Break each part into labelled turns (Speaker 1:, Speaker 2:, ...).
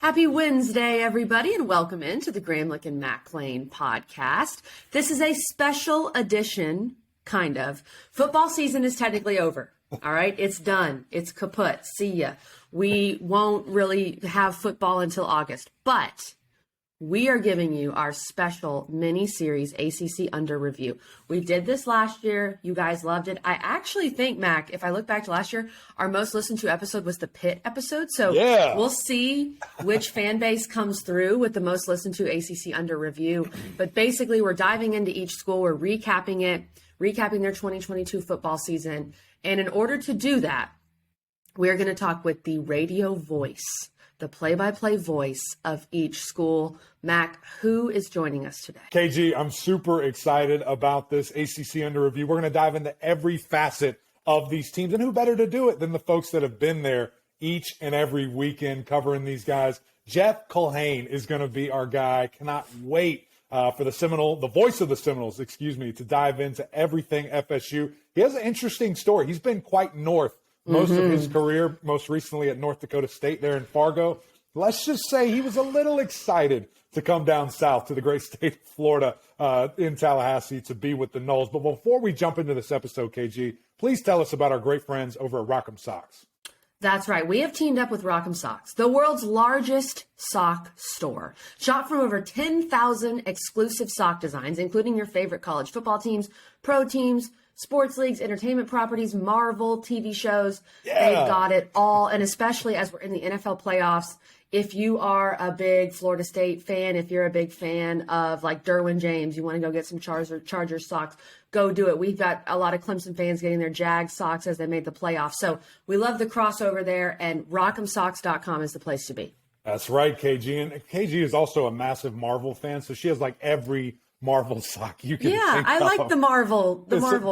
Speaker 1: Happy Wednesday, everybody, and welcome into the Gramlich and McLean podcast. This is a special edition, kind of. Football season is technically over. All right, it's done. It's kaput. See ya. We won't really have football until August, but we are giving you our special mini-series ACC Under review. We did this last year. You guys loved it. I actually think, Mac, if I look back to last year, our most listened to episode was the Pitt episode. So We'll see which fan base comes through with the most listened to ACC Under review. But basically, we're diving into each school. We're recapping their 2022 football season. And in order to do that, we're going to talk with the radio voice, the play-by-play voice of each school. Mac, who is joining us today?
Speaker 2: KG, I'm super excited about this ACC Under review. We're going to dive into every facet of these teams, and who better to do it than the folks that have been there each and every weekend covering these guys. Jeff Culhane is going to be our guy. Cannot wait for the voice of the Seminoles, to dive into everything FSU. He has an interesting story. He's been quite north most of his career, most recently at North Dakota State there in Fargo. Let's just say he was a little excited to come down south to the great state of Florida in Tallahassee to be with the Noles. But before we jump into this episode, KG, please tell us about our great friends over at Rock'em Socks.
Speaker 1: That's right. We have teamed up with Rock'em Socks, the world's largest sock store. Shop from over 10,000 exclusive sock designs, including your favorite college football teams, pro teams, sports leagues, entertainment properties, Marvel, TV shows. Yeah. They've got it all. And especially as we're in the NFL playoffs, if you are a big Florida State fan, if you're a big fan of like Derwin James, you want to go get some Chargers socks, go do it. We've got a lot of Clemson fans getting their Jags socks as they made the playoffs. So we love the crossover there, and rockemsocks.com is the place to be.
Speaker 2: That's right, KG. And KG is also a massive Marvel fan, so she has like every Marvel sock you can think
Speaker 1: I
Speaker 2: of.
Speaker 1: like the Marvel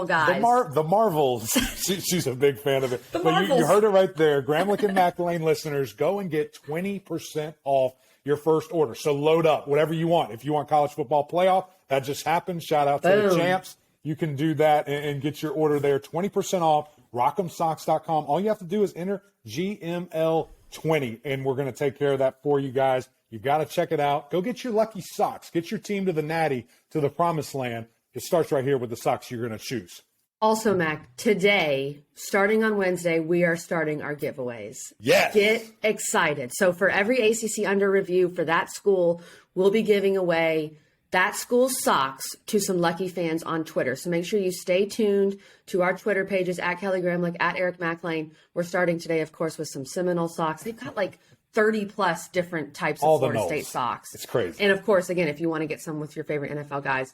Speaker 1: guys.
Speaker 2: The Marvels. She's a big fan of it. But you heard it right there. Gramlich and McLean listeners, go and get 20% off your first order. So load up whatever you want. If you want college football playoff, that just happened. Shout out to the champs. You can do that and get your order there. 20% off, rockemsocks.com. All you have to do is enter GML20, and we're going to take care of that for you guys. You got to check it out. Go get your lucky socks. Get your team to the Natty, to the promised land. It starts right here with the socks you're going to choose.
Speaker 1: Also, Mac, today, starting on Wednesday, we are starting our giveaways.
Speaker 2: Yes.
Speaker 1: Get excited. So for every ACC Under review for that school, we'll be giving away that school's socks to some lucky fans on Twitter. So make sure you stay tuned to our Twitter pages, at Kelly Gramlich, at Eric McLean. We're starting today, of course, with some Seminole socks. They've got like 30 plus different types of Florida State socks.
Speaker 2: It's crazy.
Speaker 1: And of course, again, if you want to get some with your favorite NFL guys,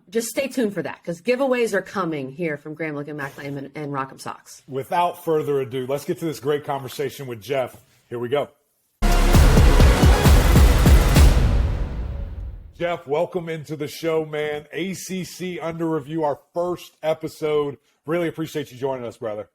Speaker 1: just stay tuned for that, because giveaways are coming here from Gramlich and McLean and Rock'em Socks.
Speaker 2: Without further ado, let's get to this great conversation with Jeff. Here we go. Jeff, welcome into the show, man. ACC Under review, our first episode. Really appreciate you joining us, brother.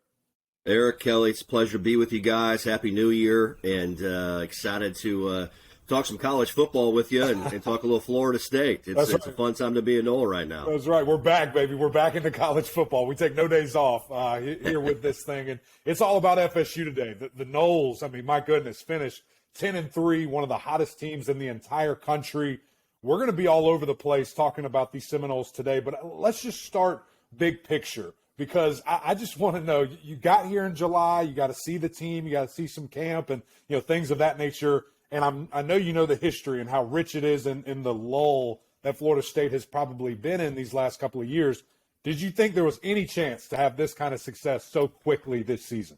Speaker 3: Eric, Kelly, it's a pleasure to be with you guys. Happy New Year, and excited to talk some college football with you and talk a little Florida State. It's a fun time to be a Nole right now.
Speaker 2: That's right. We're back, baby. We're back into college football. We take no days off here with this thing, and it's all about FSU today. The Noles, I mean, my goodness, finished 10-3, one of the hottest teams in the entire country. We're going to be all over the place talking about these Seminoles today, but let's just start big picture, because I just want to know, you got here in July, you got to see the team, you got to see some camp and things of that nature. And I know you know the history and how rich it is in the lull that Florida State has probably been in these last couple of years. Did you think there was any chance to have this kind of success so quickly this season?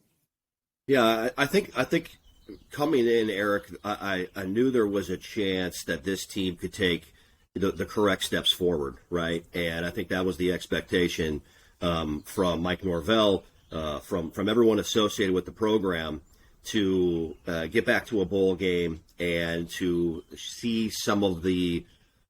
Speaker 3: Yeah, I think coming in, Eric, I knew there was a chance that this team could take the correct steps forward, right? And I think that was the expectation from Mike Norvell, from everyone associated with the program, to get back to a bowl game and to see some of the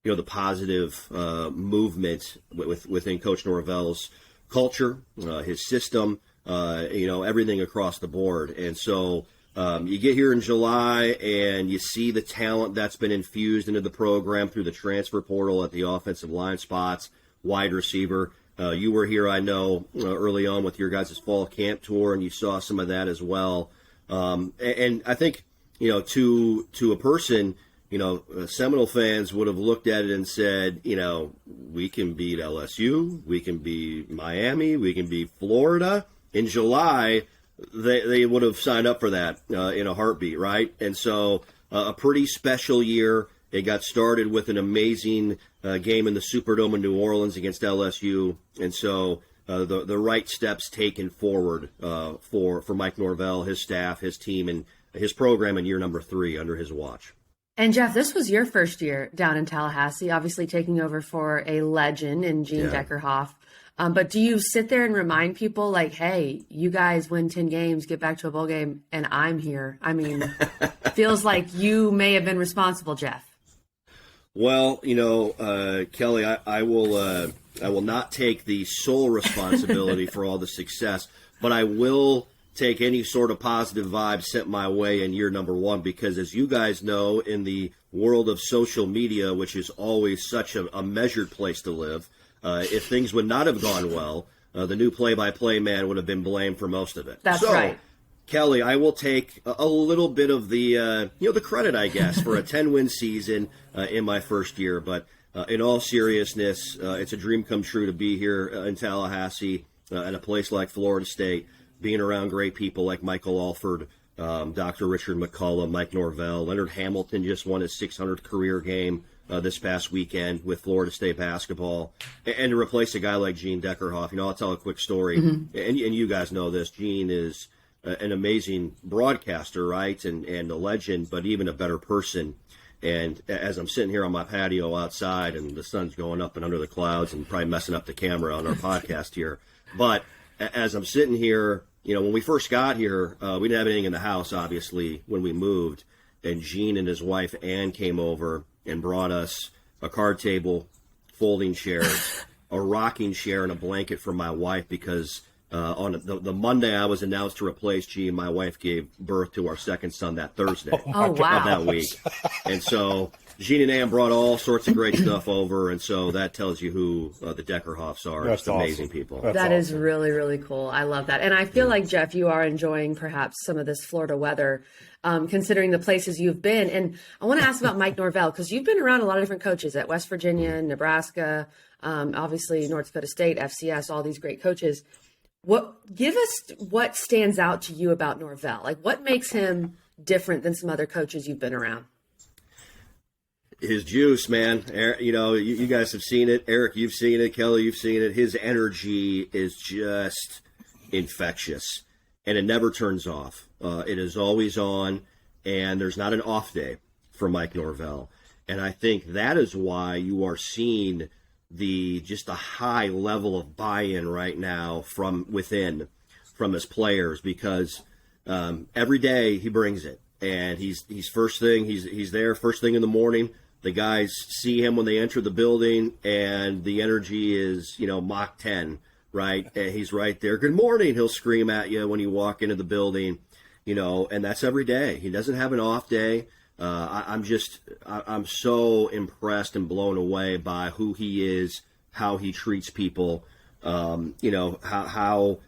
Speaker 3: the positive movement within Coach Norvell's culture, his system, everything across the board. And so you get here in July and you see the talent that's been infused into the program through the transfer portal at the offensive line spots, wide receiver. You were here, I know, early on with your guys' fall camp tour, and you saw some of that as well. And I think to a person, Seminole fans would have looked at it and said, we can beat LSU, we can beat Miami, we can beat Florida. In July, they would have signed up for that in a heartbeat, right? And so a pretty special year. It got started with an amazing game in the Superdome in New Orleans against LSU. And so the right steps taken forward for Mike Norvell, his staff, his team, and his program in year number 3 under his watch.
Speaker 1: And Jeff, this was your first year down in Tallahassee, obviously taking over for a legend in Gene Deckerhoff. But do you sit there and remind people like, hey, you guys win 10 games, get back to a bowl game, and I'm here? I mean, feels like you may have been responsible, Jeff.
Speaker 3: Well, Kelly, I will not take the sole responsibility for all the success, but I will take any sort of positive vibe sent my way in year number 1, because as you guys know, in the world of social media, which is always such a measured place to live, if things would not have gone well, the new play-by-play man would have been blamed for most of it.
Speaker 1: That's right.
Speaker 3: Kelly, I will take a little bit of the the credit, I guess, for a 10-win season in my first year. But in all seriousness, it's a dream come true to be here in Tallahassee at a place like Florida State, being around great people like Michael Alford, Dr. Richard McCullough, Mike Norvell. Leonard Hamilton just won his 600th career game this past weekend with Florida State basketball. And to replace a guy like Gene Deckerhoff, I'll tell a quick story. Mm-hmm. And you guys know this. Gene is an amazing broadcaster, right, and a legend, but even a better person. And as I'm sitting here on my patio outside and the sun's going up and under the clouds and probably messing up the camera on our podcast here, but as I'm sitting here, when we first got here, we didn't have anything in the house, obviously, when we moved, and Gene and his wife, Ann, came over and brought us a card table, folding chairs, a rocking chair, and a blanket for my wife because on the Monday I was announced to replace G, my wife gave birth to our second son that Thursday
Speaker 1: of that
Speaker 3: week. And so Gene and Ann brought all sorts of great stuff over, and so that tells you who the Deckerhoffs are.
Speaker 2: That's
Speaker 3: Just amazing
Speaker 2: awesome.
Speaker 3: people.
Speaker 2: That's
Speaker 1: That is
Speaker 2: awesome.
Speaker 1: really, really cool. I love that. And I feel like, Jeff, you are enjoying perhaps some of this Florida weather, considering the places you've been. And I want to ask about Mike Norvell, because you've been around a lot of different coaches at West Virginia, Nebraska, obviously North Dakota State, FCS, all these great coaches. Give us what stands out to you about Norvell? Like, what makes him different than some other coaches you've been around?
Speaker 3: His juice, man. You guys have seen it. Eric, you've seen it. Kelly, you've seen it. His energy is just infectious, and it never turns off. It is always on, and there's not an off day for Mike Norvell. And I think that is why you are seeing the high level of buy-in right now from within, from his players, because every day he brings it, and he's there first thing in the morning. The guys see him when they enter the building, and the energy is Mach 10, right? And he's right there. Good morning. He'll scream at you when you walk into the building, and that's every day. He doesn't have an off day. I'm so impressed and blown away by who he is, how he treats people, how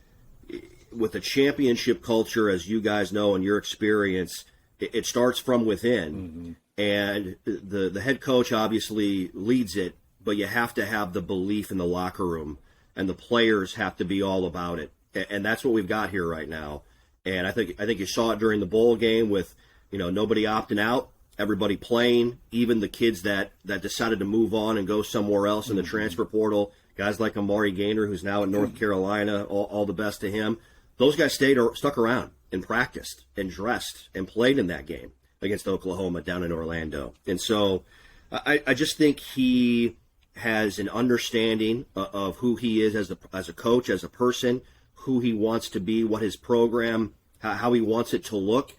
Speaker 3: with the championship culture, as you guys know in your experience, it starts from within. Mm-hmm. And the head coach obviously leads it, but you have to have the belief in the locker room, and the players have to be all about it. And that's what we've got here right now. And I think you saw it during the bowl game with nobody opting out, everybody playing, even the kids that decided to move on and go somewhere else in the transfer portal, guys like Amari Gaynor, who's now at North Carolina, all the best to him. Those guys stuck around and practiced and dressed and played in that game against Oklahoma down in Orlando. And so I just think he has an understanding of who he is as a coach, as a person, who he wants to be, what his program, how he wants it to look.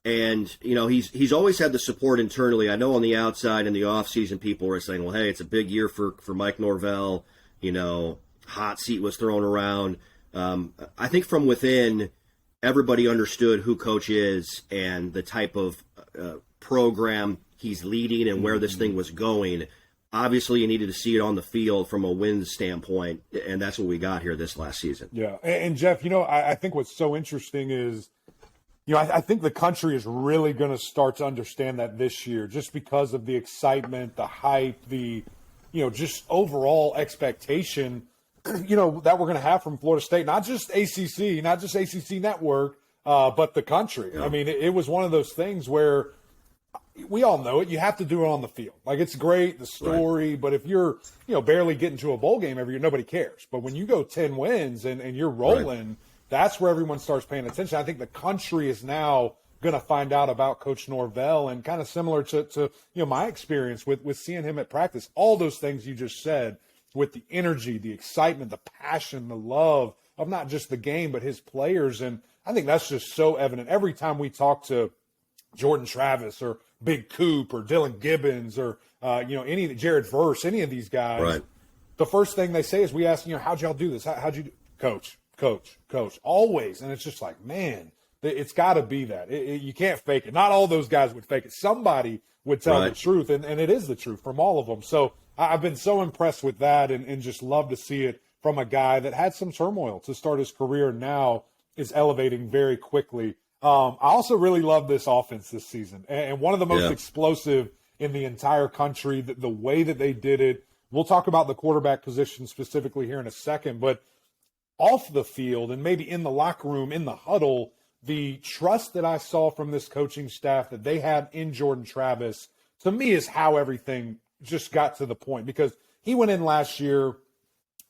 Speaker 3: And, he's always had the support internally. I know on the outside in the offseason, people were saying, well, hey, it's a big year for Mike Norvell. Hot seat was thrown around. I think from within, everybody understood who Coach is and the type of program he's leading and where this thing was going. Obviously, you needed to see it on the field from a wins standpoint, and that's what we got here this last season.
Speaker 2: Yeah, and Jeff, I think what's so interesting is I think the country is really going to start to understand that this year, just because of the excitement, the hype, the, just overall expectation, that we're going to have from Florida State, not just ACC, not just ACC Network, but the country. Yeah. I mean, it was one of those things where we all know it. You have to do it on the field. Like, it's great, the story, right. But if you're, barely getting to a bowl game every year, nobody cares. But when you go 10 wins and you're rolling, right. That's where everyone starts paying attention. I think the country is now going to find out about Coach Norvell, and kind of similar to my experience with seeing him at practice. All those things you just said, with the energy, the excitement, the passion, the love of not just the game but his players. And I think that's just so evident every time we talk to Jordan Travis or Big Coop or Dylan Gibbons or any Jared Verse, any of these guys.
Speaker 3: Right.
Speaker 2: The first thing they say is, we ask, how'd y'all do this? How'd you do? Coach, always. And it's just like, man, it's got to be that. You can't fake it. Not all those guys would fake it. Somebody would tell the truth, and it is the truth from all of them. So I've been so impressed with that, and just love to see it from a guy that had some turmoil to start his career, now is elevating very quickly. I also really love this offense this season, and one of the most explosive in the entire country, the way that they did it. We'll talk about the quarterback position specifically here in a second, but off the field and maybe in the locker room, in the huddle, the trust that I saw from this coaching staff that they had in Jordan Travis, to me, is how everything just got to the point. Because he went in last year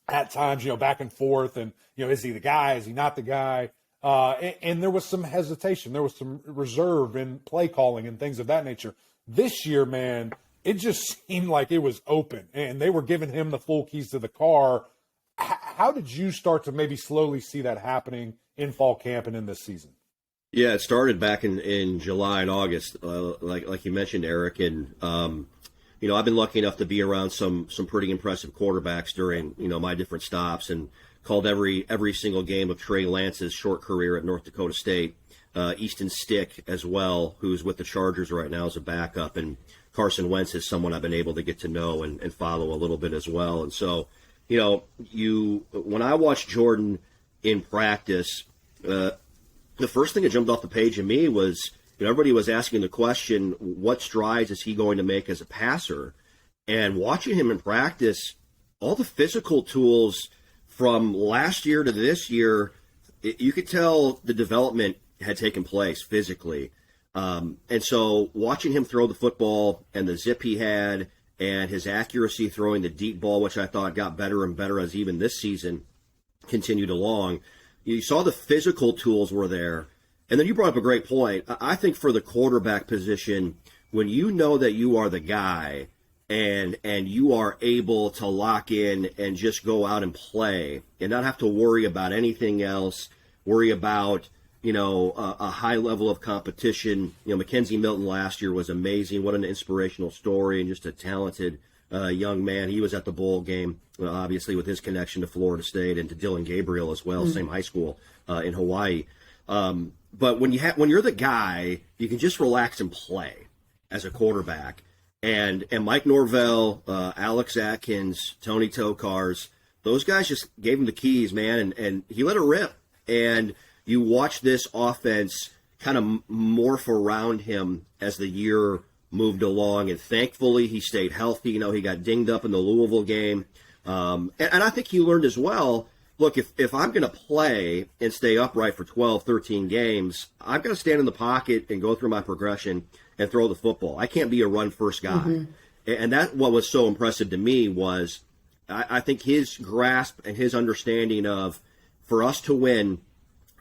Speaker 2: at times, back and forth, and, is he the guy? Is he not the guy? And there was some hesitation. There was some reserve in play calling and things of that nature. This year, man, it just seemed like it was open, and they were giving him the full keys to the car. How did you start to maybe slowly see that happening in fall camp and in this season?
Speaker 3: Yeah, it started back in July and August, like you mentioned, Eric. And, I've been lucky enough to be around some pretty impressive quarterbacks during, my different stops, and called every single game of Trey Lance's short career at North Dakota State. Easton Stick as well, who's with the Chargers right now as a backup. And Carson Wentz is someone I've been able to get to know and follow a little bit as well. And so, when I watched Jordan in practice, the first thing that jumped off the page of me was, everybody was asking the question, what strides is he going to make as a passer? And watching him in practice, all the physical tools from last year to this year, you could tell the development had taken place physically. And so watching him throw the football and the zip he had, and his accuracy throwing the deep ball, which I thought got better and better as even this season continued along. You saw the physical tools were there. And then you brought up a great point. I think for the quarterback position, when you know that you are the guy and you are able to lock in and just go out and play and not have to worry about anything else, worry about a high level of competition. Mackenzie Milton last year was amazing. What an inspirational story, and just a talented young man. He was at the bowl game, obviously, with his connection to Florida State and to Dylan Gabriel as well, same high school in Hawaii. But when you're the guy, you can just relax and play as a quarterback. And Mike Norvell, Alex Atkins, Tony Tokars, those guys just gave him the keys, man, and he let it rip. And you watch this offense kind of morph around him as the year moved along, and thankfully he stayed healthy. He got dinged up in the Louisville game. And I think he learned as well, look, if I'm going to play and stay upright for 12, 13 games, I've got to stand in the pocket and go through my progression and throw the football. I can't be a run-first guy. Mm-hmm. And that what was so impressive to me was I think his grasp and his understanding of, for us to win,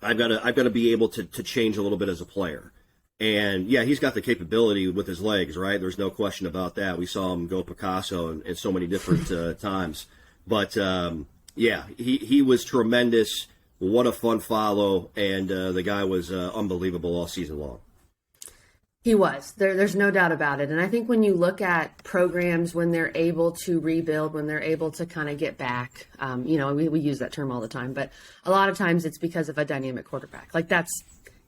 Speaker 3: I've got to be able to change a little bit as a player. And yeah, he's got the capability with his legs, right? There's no question about that. We saw him go Picasso in so many different times. But yeah, he was tremendous. What a fun follow, and the guy was unbelievable all season long.
Speaker 1: He was. There's no doubt about it. And I think when you look at programs, when they're able to rebuild, when they're able to kind of get back, we use that term all the time, but a lot of times it's because of a dynamic quarterback. Like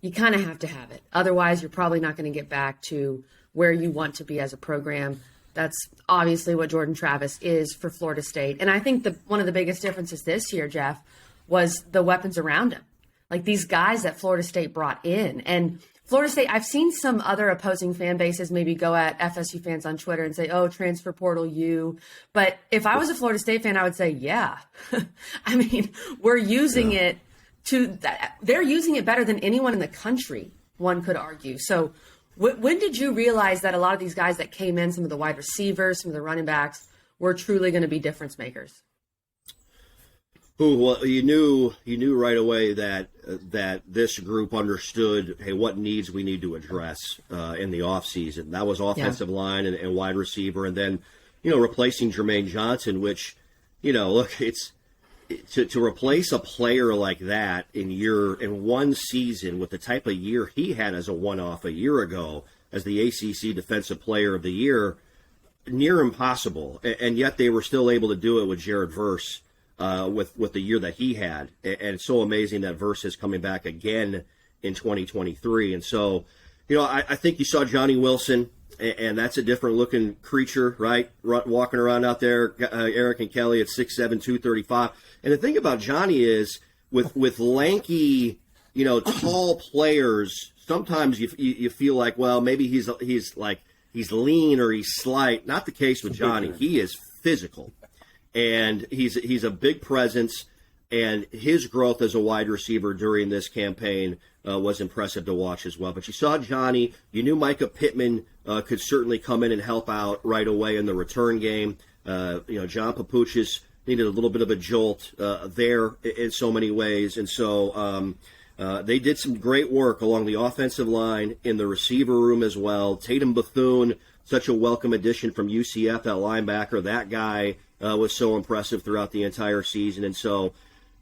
Speaker 1: you kind of have to have it. Otherwise, you're probably not going to get back to where you want to be as a program. That's obviously what Jordan Travis is for Florida State. And I think one of the biggest differences this year, Jeff, was the weapons around him. like these guys that Florida State brought in. And Florida State, I've seen some other opposing fan bases maybe go at FSU fans on Twitter and say, oh, transfer portal you. But if I was a Florida State fan, I would say, yeah. I mean, we're using it they're using it better than anyone in the country, one could argue. So when did you realize that a lot of these guys that came in, some of the wide receivers, some of the running backs, were truly going to be difference makers?
Speaker 3: Well, you knew right away that this group understood, hey, what needs we need to address in the offseason. That was offensive line and wide receiver, and then, replacing Jermaine Johnson, which, look, it's to replace a player like that in one season with the type of year he had as a one-off a year ago as the ACC Defensive Player of the Year, near impossible. And yet they were still able to do it with Jared Verse. With the year that he had. And it's so amazing that Verse is coming back again in 2023. And so, I think you saw Johnny Wilson, and that's a different looking creature, right? Walking around out there, Eric and Kelly at 6'7", 235. And the thing about Johnny is with lanky, tall players, sometimes you feel like, well, maybe he's lean or he's slight. Not the case with Johnny. He is physical. And he's a big presence, and his growth as a wide receiver during this campaign was impressive to watch as well. But you saw Johnny. You knew Micah Pittman could certainly come in and help out right away in the return game. John Papuchis needed a little bit of a jolt there in so many ways. And so they did some great work along the offensive line, in the receiver room as well. Tatum Bethune, such a welcome addition from UCF, that linebacker. That guy was so impressive throughout the entire season. And so,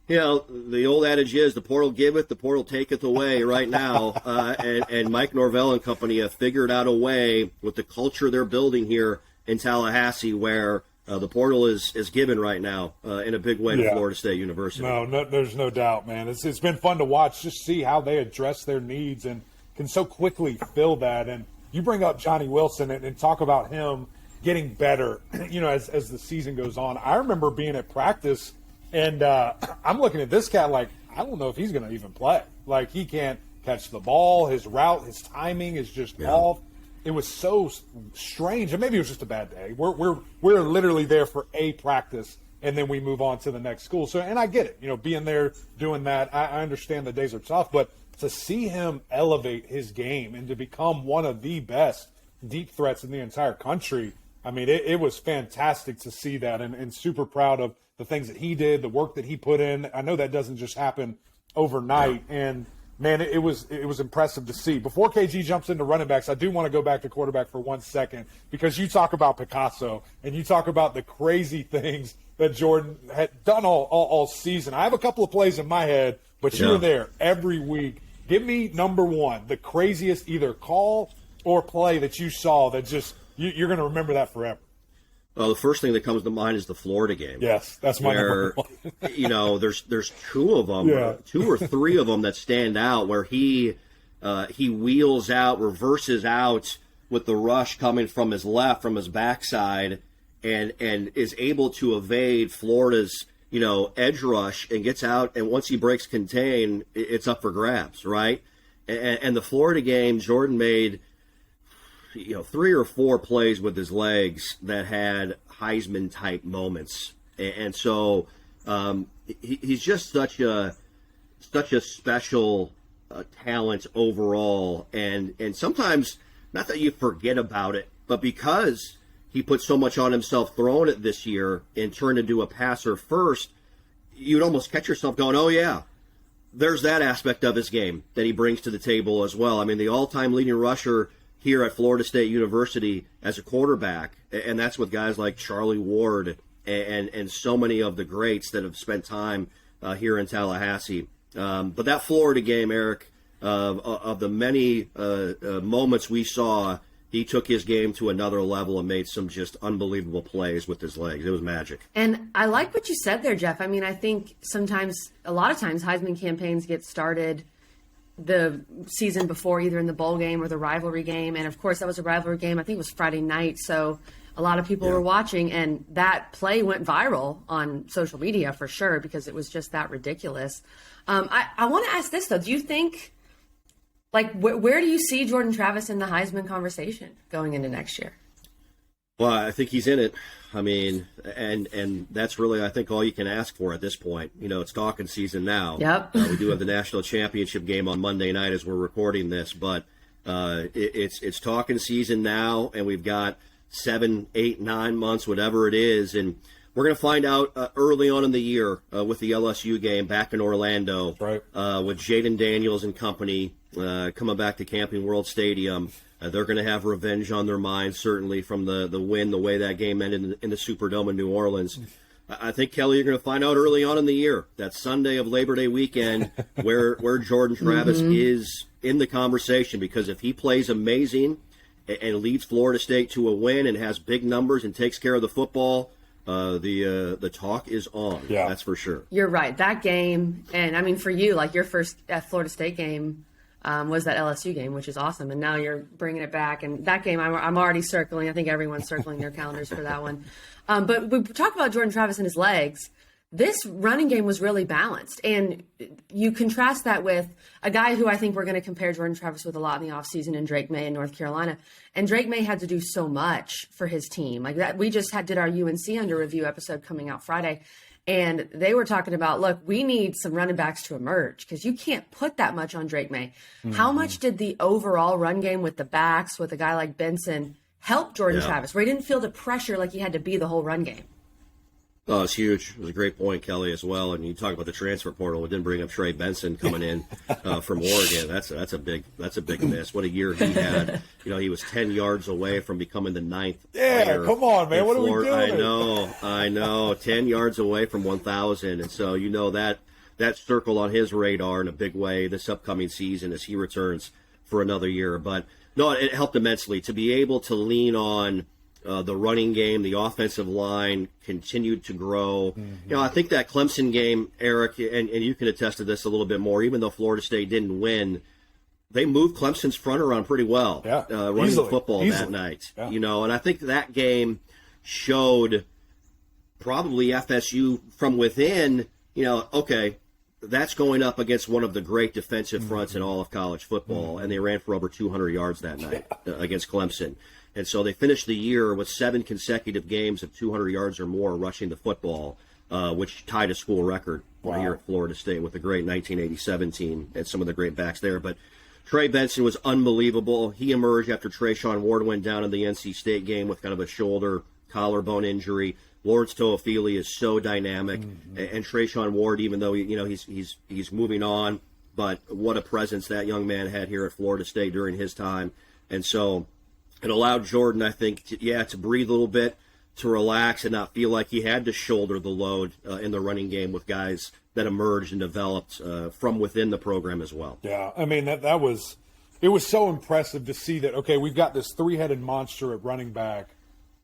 Speaker 3: the old adage is the portal giveth, the portal taketh away right now. And Mike Norvell and company have figured out a way with the culture they're building here in Tallahassee where the portal is given right now in a big way to Florida State University.
Speaker 2: No, there's no doubt, man. It's been fun to watch, just see how they address their needs and can so quickly fill that. And you bring up Johnny Wilson and talk about him getting better, as the season goes on. I remember being at practice, and I'm looking at this cat like, I don't know if he's going to even play. Like, he can't catch the ball. His route, his timing is just off. It was so strange, and maybe it was just a bad day. We're literally there for a practice, and then we move on to the next school. So, and I get it, being there, doing that. I understand the days are tough, but to see him elevate his game and to become one of the best deep threats in the entire country, I mean, it was fantastic to see that, and super proud of the things that he did, the work that he put in. I know that doesn't just happen overnight, and man, it was impressive to see. Before KG jumps into running backs, I do want to go back to quarterback for 1 second, because you talk about Picasso and you talk about the crazy things that Jordan had done all season. I have a couple of plays in my head, but you were there every week. Give me number one, the craziest either call or play that you saw that just you're going to remember that forever.
Speaker 3: Well, the first thing that comes to mind is the Florida game.
Speaker 2: Yes, that's my number one.
Speaker 3: There's two of them, two or three of them that stand out where he wheels out, reverses out with the rush coming from his left, from his backside, and is able to evade Florida's edge rush and gets out. And once he breaks contain, it's up for grabs, right? And the Florida game, Jordan made 3 or 4 plays with his legs that had Heisman-type moments. And so he's just such a special talent overall. And sometimes, not that you forget about it, but because he put so much on himself throwing it this year and turned into a passer first, you'd almost catch yourself going, oh, yeah, there's that aspect of his game that he brings to the table as well. I mean, the all-time leading rusher here at Florida State University as a quarterback, and that's with guys like Charlie Ward and so many of the greats that have spent time here in Tallahassee. But that Florida game, Eric, of the many moments we saw, he took his game to another level and made some just unbelievable plays with his legs. It was magic.
Speaker 1: And I like what you said there, Jeff. I mean, I think a lot of times Heisman campaigns get started the season before, either in the bowl game or the rivalry game. And of course, that was a rivalry game. I think it was Friday night. So a lot of people were watching, and that play went viral on social media for sure because it was just that ridiculous. I want to ask this though: do you think, like, where do you see Jordan Travis in the Heisman conversation going into next year?
Speaker 3: Well, I think he's in it. I mean, and that's really, I think, all you can ask for at this point. You know, it's talking season now.
Speaker 1: Yep.
Speaker 3: We do have the national championship game on Monday night as we're recording this, but it's talking season now, and we've got 7, 8, 9 months, whatever it is, and we're going to find out early on in the year with the LSU game back in Orlando,
Speaker 2: right,
Speaker 3: with Jaden Daniels and company coming back to Camping World Stadium. They're going to have revenge on their minds, certainly, from the win, the way that game ended in the Superdome in New Orleans. I think, Kelly, you're going to find out early on in the year, that Sunday of Labor Day weekend, where Jordan Travis is in the conversation, because if he plays amazing and leads Florida State to a win and has big numbers and takes care of the football, the talk is on. Yeah, that's for sure.
Speaker 1: You're right. That game, and I mean, for you, like your first Florida State game was that LSU game, which is awesome. And now you're bringing it back. And that game, I'm already circling. I think everyone's circling their calendars for that one. But we talked about Jordan Travis and his legs. This running game was really balanced. And you contrast that with a guy who I think we're going to compare Jordan Travis with a lot in the offseason, and Drake May in North Carolina. And Drake May had to do so much for his team. Like that, we just did our UNC Under review episode coming out Friday. And they were talking about, look, we need some running backs to emerge because you can't put that much on Drake May. How much did the overall run game with the backs, with a guy like Benson, help Jordan Travis, where he didn't feel the pressure like he had to be the whole run game?
Speaker 3: Oh, it's huge. It was a great point, Kelly, as well. And you talk about the transfer portal. It didn't bring up Trey Benson coming in from Oregon. That's a big miss. What a year he had. You know, he was 10 yards away from becoming the 9th.
Speaker 2: Yeah, come on, man. What are we doing?
Speaker 3: I know. 10 yards away from 1,000. And so, you know, that circle on his radar in a big way this upcoming season as he returns for another year. But no, it helped immensely to be able to lean on the running game. The offensive line continued to grow. You know, I think that Clemson game, Eric, and you can attest to this a little bit more, even though Florida State didn't win, they moved Clemson's front around pretty well, running the football that night. Yeah. You know, and I think that game showed probably FSU from within, you know, okay, that's going up against one of the great defensive fronts in all of college football, and they ran for over 200 yards that night against Clemson. And so they finished the year with 7 consecutive games of 200 yards or more rushing the football, which tied a school record here at Florida State with the great 1987 team and some of the great backs there. But Trey Benson was unbelievable. He emerged after Trayshawn Ward went down in the NC State game with kind of a shoulder collarbone injury. Lawrence Toafili is so dynamic, and Trayshawn Ward, even though he's moving on, but what a presence that young man had here at Florida State during his time. And so it allowed Jordan, I think, to breathe a little bit, to relax and not feel like he had to shoulder the load in the running game with guys that emerged and developed from within the program as well.
Speaker 2: Yeah, I mean, it was so impressive to see that, okay, we've got this three-headed monster at running back,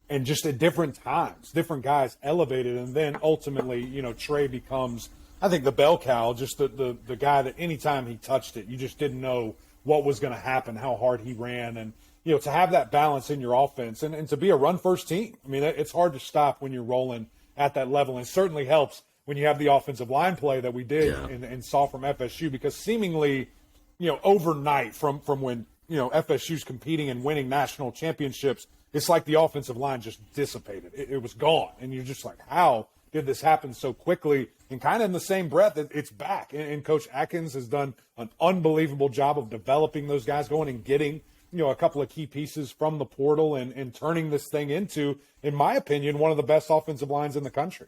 Speaker 2: and just at different times, different guys elevated, and then ultimately, you know, Trey becomes, I think, the bell cow, just the guy that anytime he touched it, you just didn't know what was going to happen, how hard he ran, and you know, to have that balance in your offense and to be a run-first team. I mean, it's hard to stop when you're rolling at that level, and it certainly helps when you have the offensive line play that we did and saw from FSU, because seemingly, you know, overnight from when, you know, FSU's competing and winning national championships, it's like the offensive line just dissipated. It was gone, and you're just like, how did this happen so quickly? And kind of in the same breath, it's back. And Coach Atkins has done an unbelievable job of developing those guys, going and getting, you know, a couple of key pieces from the portal and turning this thing into, in my opinion, one of the best offensive lines in the country.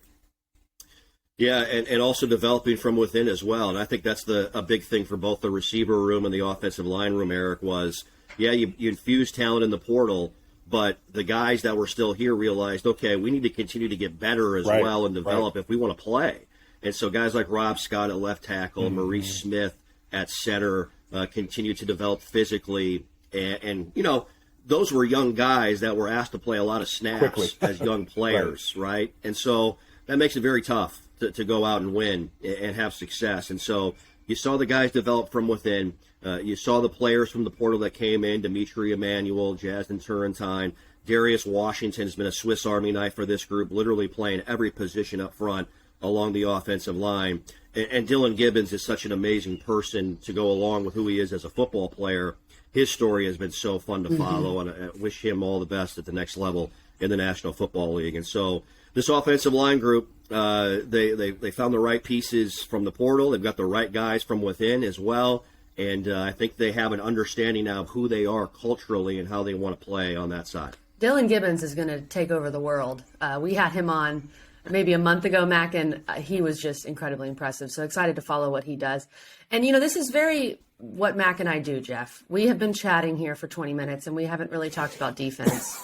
Speaker 3: Yeah, and also developing from within as well. And I think that's a big thing for both the receiver room and the offensive line room, Eric, was, you infuse talent in the portal, but the guys that were still here realized, okay, we need to continue to get better as well and develop if we want to play. And so guys like Rob Scott at left tackle, Maurice Smith at center, continue to develop physically. And, you know, those were young guys that were asked to play a lot of snaps as young players, right? And so that makes it very tough to go out and win and have success. And so you saw the guys develop from within. You saw the players from the portal that came in, Dimitri Emmanuel, Jasmine Turrentine, Darius Washington has been a Swiss Army knife for this group, literally playing every position up front along the offensive line. And Dylan Gibbons is such an amazing person to go along with who he is as a football player. His story has been so fun to follow, and I wish him all the best at the next level in the National Football League. And so this offensive line group, they found the right pieces from the portal. They've got the right guys from within as well. And I think they have an understanding now of who they are culturally and how they want to play on that side.
Speaker 1: Dylan Gibbons is going to take over the world. We had him on maybe a month ago, Mac, and he was just incredibly impressive. So excited to follow what he does. And, this is very what Mac and I do, Jeff. We have been chatting here for 20 minutes, and we haven't really talked about defense.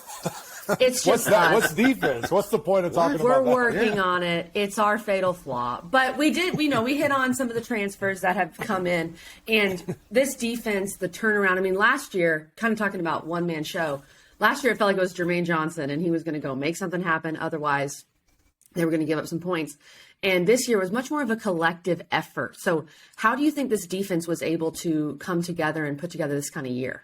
Speaker 1: It's just
Speaker 2: What's that? What's defense? What's the point of talking about that?
Speaker 1: We're working on it. It's our fatal flaw. But we did, we hit on some of the transfers that have come in. And this defense, the turnaround, last year, kind of talking about one-man show, last year it felt like it was Jermaine Johnson, and he was going to go make something happen. Otherwise, they were going to give up some points. And this year was much more of a collective effort. So how do you think this defense was able to come together and put together this kind of year?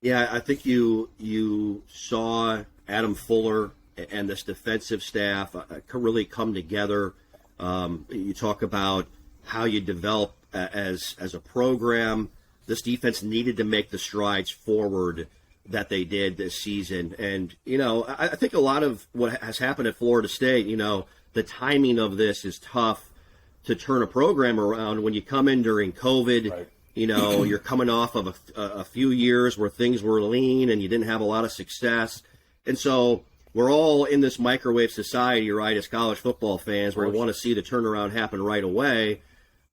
Speaker 3: Yeah, I think you saw Adam Fuller and this defensive staff really come together. You talk about how you develop as a program. This defense needed to make the strides forward that they did this season. And, I think a lot of what has happened at Florida State, the timing of this is tough to turn a program around when you come in during COVID. Right. You're coming off of a few years where things were lean and you didn't have a lot of success. And so we're all in this microwave society, right, as college football fans, where we want to see the turnaround happen right away.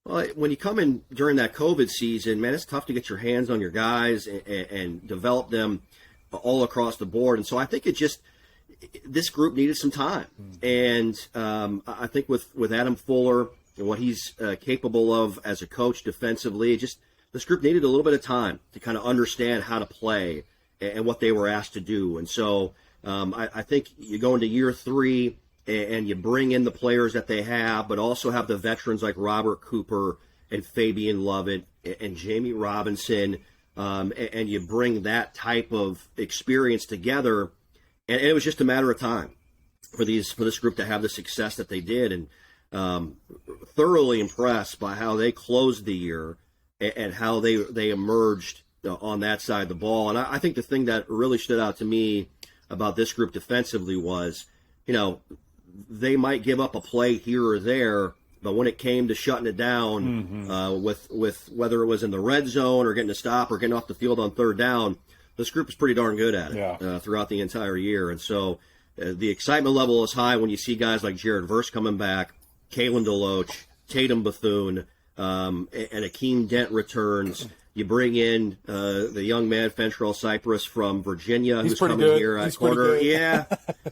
Speaker 3: Well, when you come in during that COVID season, man, it's tough to get your hands on your guys and develop them all across the board. And so I think this group needed some time. And I think with Adam Fuller and what he's capable of as a coach defensively, this group needed a little bit of time to kind of understand how to play and what they were asked to do. And so I think you go into year 3 and you bring in the players that they have, but also have the veterans like Robert Cooper and Fabian Lovett and Jamie Robinson, and you bring that type of experience together. And it was just a matter of time for this group to have the success that they did. And thoroughly impressed by how they closed the year and how they emerged on that side of the ball. And I think the thing that really stood out to me about this group defensively was, they might give up a play here or there, but when it came to shutting it down, with whether it was in the red zone or getting a stop or getting off the field on third down, this group is pretty darn good at it throughout the entire year. And so the excitement level is high when you see guys like Jared Verse coming back, Kalen DeLoach, Tatum Bethune, and Akeem Dent returns. You bring in the young man, Fentrell Cypress from Virginia, who's coming here at quarter. Yeah,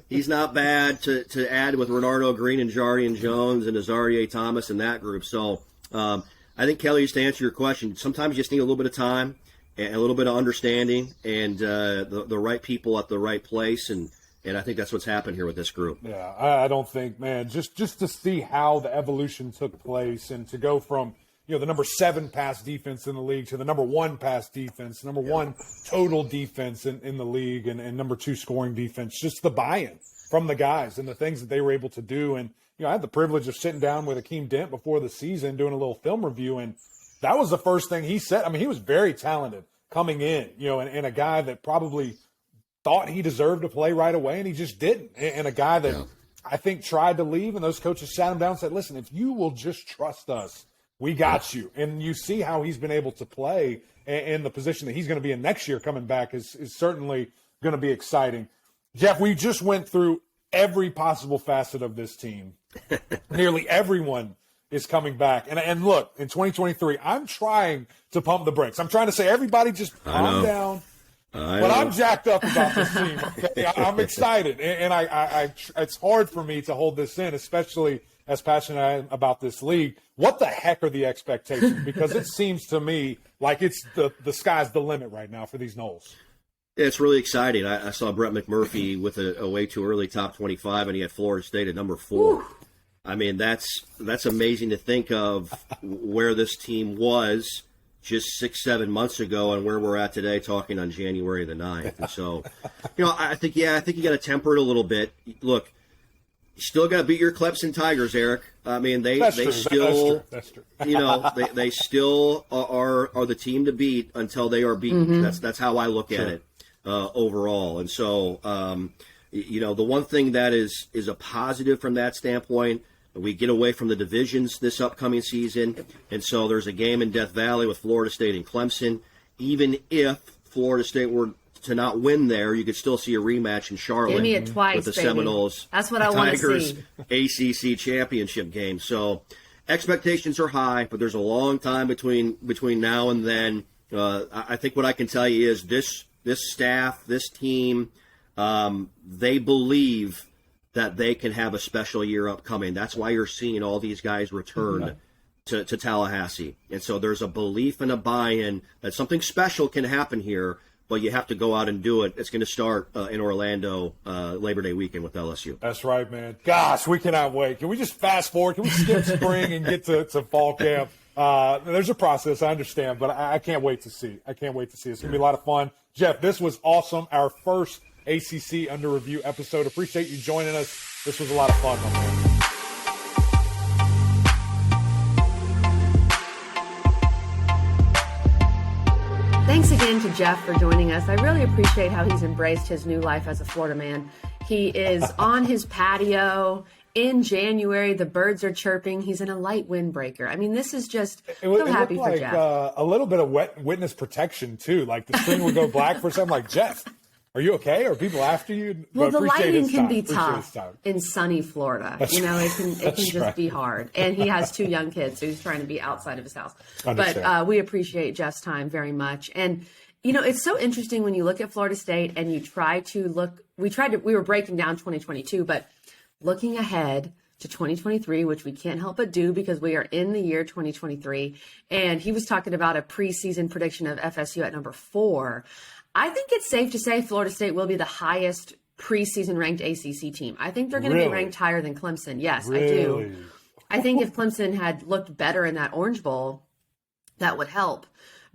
Speaker 3: he's not bad to add with Renardo Green and Jarian Jones and Azarie Thomas and that group. So I think, Kelly, just to answer your question, sometimes you just need a little bit of time and a little bit of understanding and the right people at the right place. And I think that's what's happened here with this group.
Speaker 2: Yeah, I don't think, man, just to see how the evolution took place and to go from the number 7 pass defense in the league to the number 1 pass defense, number 1 total defense in the league, and number 2 scoring defense, just the buy-in from the guys and the things that they were able to do. And, I had the privilege of sitting down with Akeem Dent before the season doing a little film review, and that was the first thing he said. He was very talented coming in, and a guy that probably thought he deserved to play right away, and he just didn't. And a guy that I think tried to leave, and those coaches sat him down and said, listen, if you will just trust us, we got you. And you see how he's been able to play, and the position that he's going to be in next year coming back is certainly going to be exciting. Jeff, we just went through every possible facet of this team. Nearly everyone is coming back. And look, in 2023, I'm trying to pump the brakes. I'm trying to say, everybody just calm down. But I'm jacked up about this team. Okay? I'm excited. And I it's hard for me to hold this in, especially as passionate I am about this league. What the heck are the expectations? Because it seems to me like it's the sky's the limit right now for these Noles.
Speaker 3: Yeah, it's really exciting. I saw Brett McMurphy with a way too early top 25, and he had Florida State at number 4. That's amazing to think of where this team was just 6-7 months ago and where we're at today talking on January the 9th. And so, I think you got to temper it a little bit. Look, you still got to beat your Clemson Tigers, Eric. I mean, they still,
Speaker 2: That's true.
Speaker 3: they still are the team to beat until they are beaten. That's how I look at it overall. And so, the one thing that is a positive from that standpoint, we get away from the divisions this upcoming season, and so there's a game in Death Valley with Florida State and Clemson. Even if Florida State were to not win there, you could still see a rematch in Charlotte.
Speaker 1: Give me it twice,
Speaker 3: with the
Speaker 1: baby.
Speaker 3: Seminoles.
Speaker 1: That's what I want to
Speaker 3: Tigers
Speaker 1: see.
Speaker 3: ACC championship game. So expectations are high, but there's a long time between now and then. I think what I can tell you is this staff, this team, they believe that they can have a special year upcoming. That's why you're seeing all these guys return to Tallahassee. And so there's a belief and a buy-in that something special can happen here, but you have to go out and do it. It's going to start in Orlando Labor Day weekend with LSU.
Speaker 2: That's right, man. Gosh, we cannot wait. Can we just fast forward? Can we skip spring and get to fall camp? There's a process, I understand, but I can't wait to see. I can't wait to see. It's going to be a lot of fun. Jeff, this was awesome. Our first ACC Under Review episode. Appreciate you joining us. This was a lot of fun, my man.
Speaker 1: Thanks again to Jeff for joining us. I really appreciate how he's embraced his new life as a Florida man. He is on his patio in January. The birds are chirping. He's in a light windbreaker. I mean, this is just so happy for Jeff.
Speaker 2: A little bit of witness protection, too. Like the screen would go black for something. Like, Jeff, are you okay? Are people after you?
Speaker 1: Well, the lighting can be tough in sunny Florida. It can just be hard. And he has 2 young kids, so he's trying to be outside of his house. But we appreciate Jeff's time very much. And, it's so interesting when you look at Florida State and you try to look – we were breaking down 2022, but looking ahead to 2023, which we can't help but do because we are in the year 2023. And he was talking about a preseason prediction of FSU at number 4. I think it's safe to say Florida State will be the highest preseason ranked ACC team. I think they're going to be ranked higher than Clemson. Yes, I do. I think if Clemson had looked better in that Orange Bowl, that would help.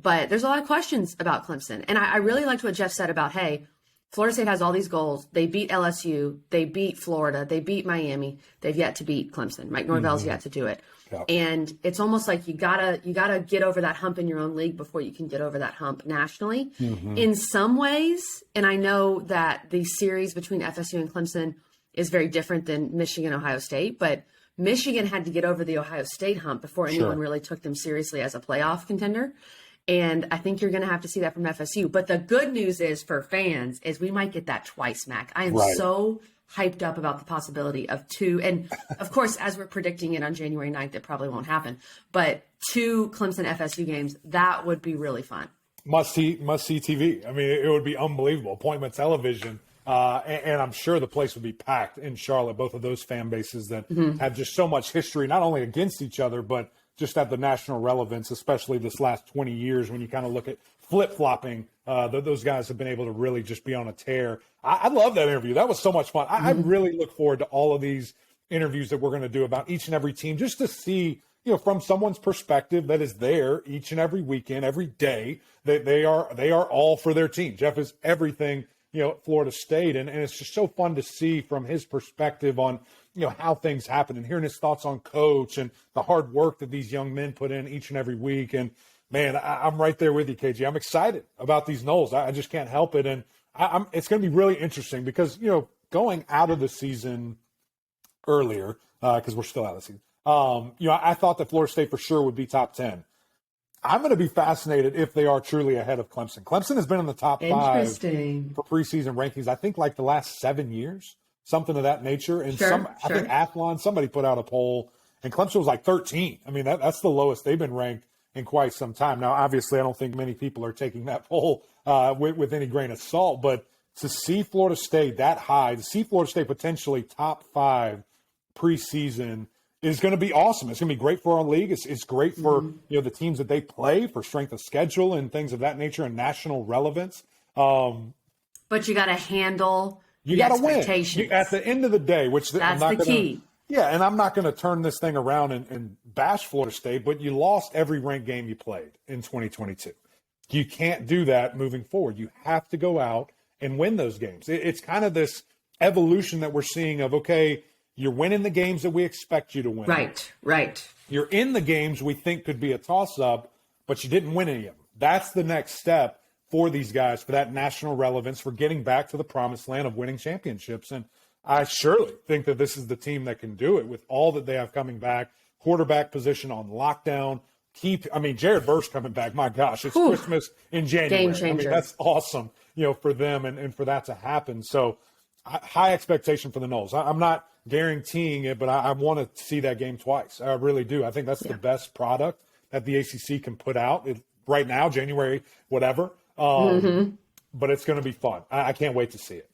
Speaker 1: But there's a lot of questions about Clemson. And I really liked what Jeff said about, hey, Florida State has all these goals. They beat LSU. They beat Florida. They beat Miami. They've yet to beat Clemson. Mike Norvell's yet to do it. Yep. And it's almost like you gotta get over that hump in your own league before you can get over that hump nationally. In some ways, and I know that the series between FSU and Clemson is very different than Michigan, Ohio State, but Michigan had to get over the Ohio State hump before anyone really took them seriously as a playoff contender. And I think you're going to have to see that from FSU. But the good news is for fans is we might get that twice, Mac. I am so hyped up about the possibility of 2. And of course, as we're predicting it on January 9th, it probably won't happen. But 2 Clemson FSU games, that would be really fun.
Speaker 2: Must see TV. I mean, it would be unbelievable. Appointment television. And I'm sure the place would be packed in Charlotte, both of those fan bases that have just so much history, not only against each other, but just at the national relevance, especially this last 20 years when you kind of look at flip-flopping. Those guys have been able to really just be on a tear. I love that interview. That was so much fun. I really look forward to all of these interviews that we're going to do about each and every team, just to see, from someone's perspective that is there each and every weekend, every day, that they are all for their team. Jeff is everything, Florida State. And it's just so fun to see from his perspective on, how things happen and hearing his thoughts on coach and the hard work that these young men put in each and every week. And man, I'm right there with you, KG. I'm excited about these Noles. I just can't help it. And it's going to be really interesting because, going out of the season earlier, because we're still out of the season, I thought that Florida State for sure would be top 10. I'm going to be fascinated if they are truly ahead of Clemson. Clemson has been in the top 5 for preseason rankings, I think, like the last 7 years, something of that nature. And I think Athlon, somebody put out a poll, and Clemson was like 13. I mean, that's the lowest they've been ranked in quite some time. Now, obviously, I don't think many people are taking that poll with any grain of salt, but to see Florida State that high, to see Florida State potentially top 5 preseason is going to be awesome. It's going to be great for our league. It's great for the teams that they play, for strength of schedule and things of that nature and national relevance. But
Speaker 1: you got to handle
Speaker 2: you got to win. At the end of the day, which
Speaker 1: that's the key.
Speaker 2: Yeah, and I'm not going to turn this thing around and bash Florida State, but you lost every ranked game you played in 2022. You can't do that moving forward. You have to go out and win those games. It's kind of this evolution that we're seeing of, okay, you're winning the games that we expect you to win.
Speaker 1: Right.
Speaker 2: You're in the games we think could be a toss-up, but you didn't win any of them. That's the next step for these guys, for that national relevance, for getting back to the promised land of winning championships. And I surely think that this is the team that can do it with all that they have coming back, quarterback position on lockdown. Jared Verse coming back, my gosh, it's Christmas in January.
Speaker 1: Game changer.
Speaker 2: That's awesome, for them and for that to happen. So high expectation for the Noles. I'm not guaranteeing it, but I want to see that game twice. I really do. I think that's the best product that the ACC can put out right now, January, whatever. But it's going to be fun. I can't wait to see it.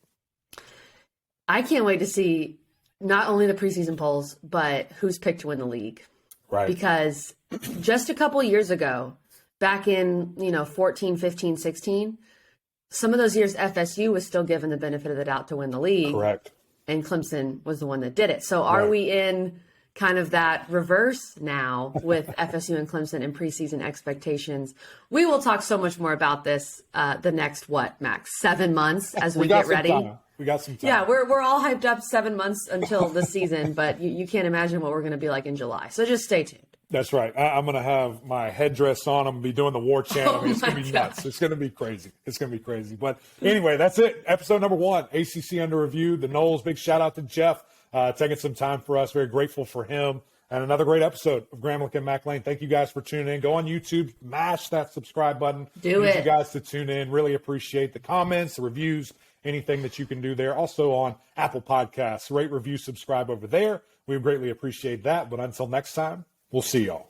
Speaker 1: I can't wait to see not only the preseason polls, but who's picked to win the league.
Speaker 2: Right.
Speaker 1: Because just a couple years ago, back in, 14, 15, 16, some of those years FSU was still given the benefit of the doubt to win the league.
Speaker 2: Correct.
Speaker 1: And Clemson was the one that did it. So are we in kind of that reverse now with FSU and Clemson and preseason expectations? We will talk so much more about this the next, Max? 7 months as we get ready.
Speaker 2: We got some time.
Speaker 1: Yeah, we're all hyped up 7 months until the season, but you can't imagine what we're going to be like in July. So just stay tuned.
Speaker 2: That's right. I'm going to have my headdress on. I'm going to be doing the war chant. It's going to be nuts. It's going to be crazy. But anyway, that's it. Episode number 1, ACC Under Review. The Noles, big shout out to Jeff taking some time for us. Very grateful for him. And another great episode of Gramlich and Mac Lane. Thank you guys for tuning in. Go on YouTube, mash that subscribe button.
Speaker 1: Do it.
Speaker 2: Need you guys to tune in. Really appreciate the comments, the reviews, anything that you can do there. Also on Apple Podcasts, rate, review, subscribe over there. We greatly appreciate that. But until next time, we'll see y'all.